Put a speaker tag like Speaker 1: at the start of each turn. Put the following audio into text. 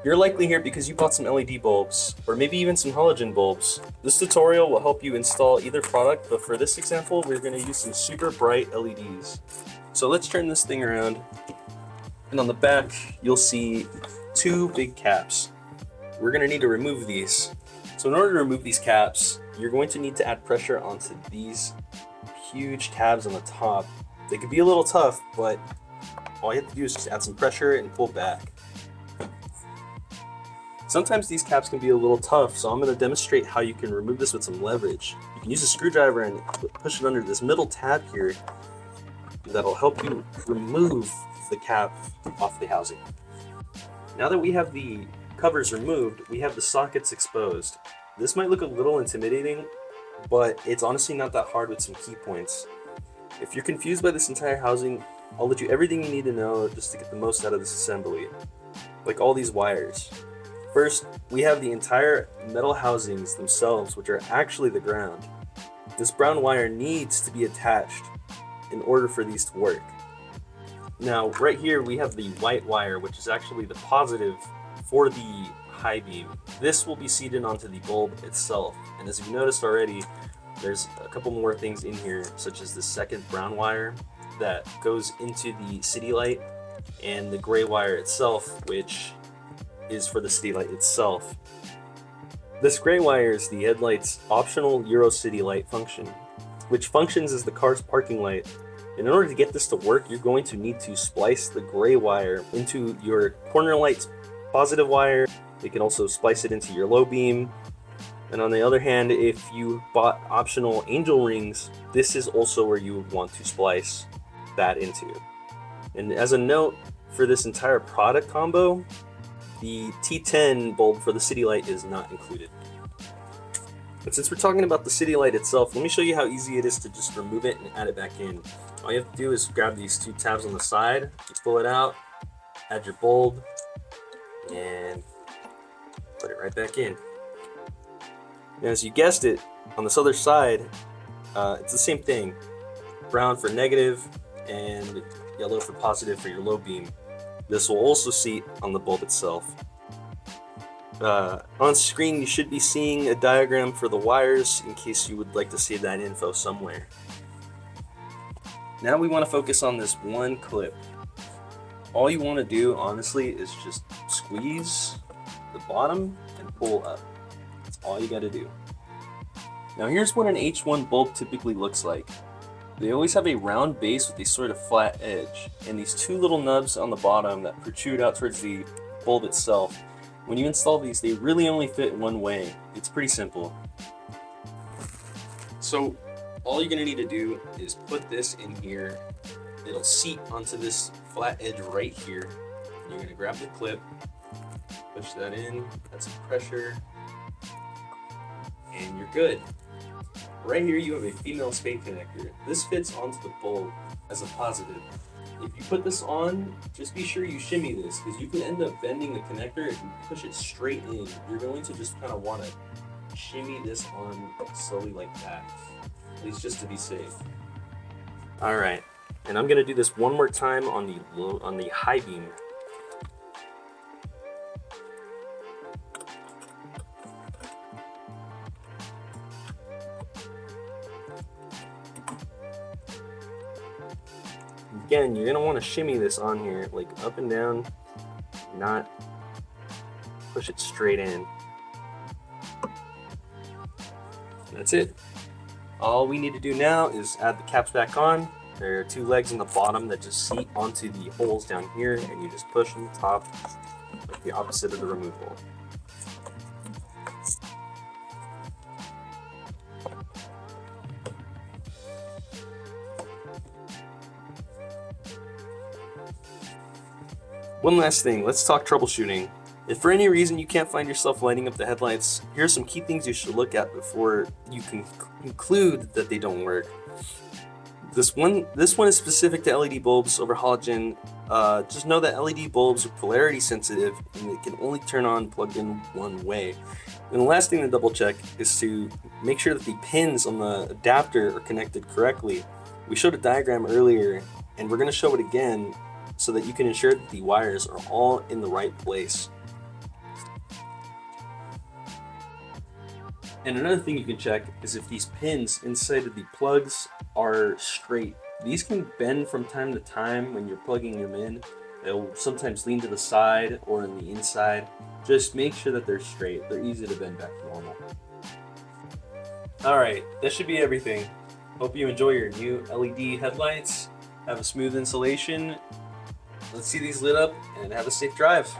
Speaker 1: You're likely here because you bought some LED bulbs, or maybe even some halogen bulbs. This tutorial will help you install either product, but for this example, we're going to use some super bright LEDs. So let's turn this thing around, and on the back, you'll see two big caps. We're going to need to remove these. So in order to remove these caps, you're going to need to add pressure onto these huge tabs on the top. They could be a little tough, but all you have to do is just add some pressure and pull back. Sometimes these caps can be a little tough, so I'm going to demonstrate how you can remove this with some leverage. You can use a screwdriver and push it under this middle tab here. That'll help you remove the cap off the housing. Now that we have the covers removed, we have the sockets exposed. This might look a little intimidating, but it's honestly not that hard with some key points. If you're confused by this entire housing, I'll let you everything you need to know just to get the most out of this assembly. Like all these wires. First, we have the entire metal housings themselves, which are actually the ground. This brown wire needs to be attached in order for these to work. Now, right here we have the white wire, which is actually the positive for the high beam. This will be seated onto the bulb itself. And as you've noticed already, there's a couple more things in here, such as the second brown wire that goes into the city light, and the gray wire itself, which is for the city light itself. This gray wire is the headlight's optional Euro City light function, which functions as the car's parking light. In order to get this to work, you're going to need to splice the gray wire into your corner light's positive wire. You can also splice it into your low beam. And on the other hand, if you bought optional angel rings, this is also where you would want to splice that into. And as a note, for this entire product combo, the T10 bulb for the city light is not included. But since we're talking about the city light itself, let me show you how easy it is to just remove it and add it back in. All you have to do is grab these two tabs on the side, you pull it out, add your bulb, and put it right back in. And as you guessed it, on this other side, it's the same thing. Brown for negative and yellow for positive for your low beam. This will also seat on the bulb itself. On screen, you should be seeing a diagram for the wires in case you would like to see that info somewhere. Now we want to focus on this one clip. All you want to do, honestly, is just squeeze the bottom and pull up. That's all you got to do. Now here's what an H1 bulb typically looks like. They always have a round base with a sort of flat edge, and these two little nubs on the bottom that protrude out towards the bulb itself. When you install these, they really only fit one way. It's pretty simple. So all you're going to need to do is put this in here. It'll seat onto this flat edge right here. You're going to grab the clip, push that in, add some pressure, and you're good. Right here you have a female spade connector. This fits onto the bulb as a positive. If you put this on, just be sure you shimmy this, because you can end up bending the connector if you push it straight in. You're going to just kind of want to shimmy this on slowly like that, at least just to be safe. Alright, and I'm going to do this one more time on the high beam. Again, you're going to want to shimmy this on here, like up and down, not push it straight in. That's it. All we need to do now is add the caps back on. There are two legs on the bottom that just seat onto the holes down here, and you just push on the top, like the opposite of the removal. One last thing, let's talk troubleshooting. If for any reason you can't find yourself lighting up the headlights, here are some key things you should look at before you can conclude that they don't work. This one is specific to LED bulbs over halogen. Just know that LED bulbs are polarity sensitive and they can only turn on plugged in one way. And the last thing to double check is to make sure that the pins on the adapter are connected correctly. We showed a diagram earlier, and we're going to show it again so that you can ensure that the wires are all in the right place. And another thing you can check is if these pins inside of the plugs are straight. These can bend from time to time when you're plugging them in. They'll sometimes lean to the side or on the inside. Just make sure that they're straight. They're easy to bend back to normal. Alright, that should be everything. Hope you enjoy your new LED headlights. Have a smooth installation. Let's see these lit up and have a safe drive.